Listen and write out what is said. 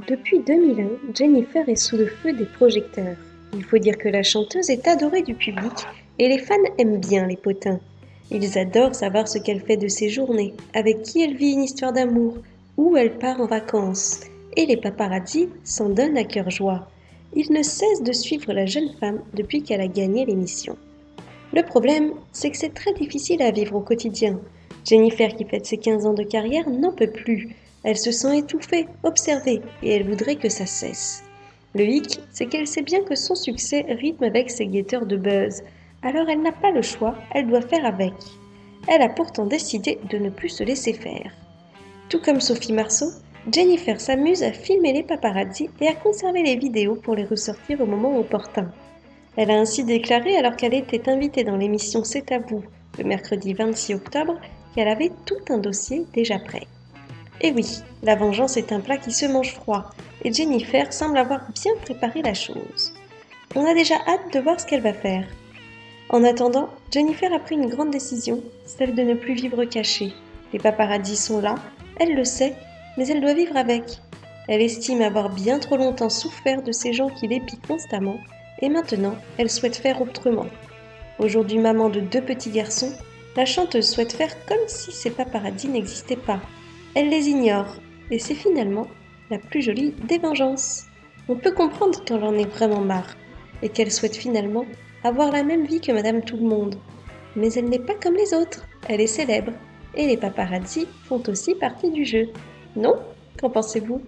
Depuis 2001, Jennifer est sous le feu des projecteurs. Il faut dire que la chanteuse est adorée du public et les fans aiment bien les potins. Ils adorent savoir ce qu'elle fait de ses journées, avec qui elle vit une histoire d'amour, où elle part en vacances. Et les paparazzis s'en donnent à cœur joie. Ils ne cessent de suivre la jeune femme depuis qu'elle a gagné l'émission. Le problème, c'est que c'est très difficile à vivre au quotidien. Jennifer, qui fête ses 15 ans de carrière, n'en peut plus. Elle se sent étouffée, observée, et elle voudrait que ça cesse. Le hic, c'est qu'elle sait bien que son succès rythme avec ses guetteurs de buzz. Alors elle n'a pas le choix, elle doit faire avec. Elle a pourtant décidé de ne plus se laisser faire. Tout comme Sophie Marceau, Jennifer s'amuse à filmer les paparazzis et à conserver les vidéos pour les ressortir au moment opportun. Elle a ainsi déclaré, alors qu'elle était invitée dans l'émission C'est à vous, le mercredi 26 octobre, qu'elle avait tout un dossier déjà prêt. Et oui, la vengeance est un plat qui se mange froid, et Jennifer semble avoir bien préparé la chose. On a déjà hâte de voir ce qu'elle va faire. En attendant, Jennifer a pris une grande décision, celle de ne plus vivre cachée. Les paparazzis sont là, elle le sait, mais elle doit vivre avec. Elle estime avoir bien trop longtemps souffert de ces gens qui l'épient constamment, et maintenant, elle souhaite faire autrement. Aujourd'hui maman de 2 petits garçons, la chanteuse souhaite faire comme si ces paparazzis n'existaient pas. Elle les ignore, et c'est finalement la plus jolie des vengeances. On peut comprendre qu'elle en ait vraiment marre, et qu'elle souhaite finalement avoir la même vie que Madame Tout-le-Monde. Mais elle n'est pas comme les autres, elle est célèbre, et les paparazzis font aussi partie du jeu. Non? Qu'en pensez-vous?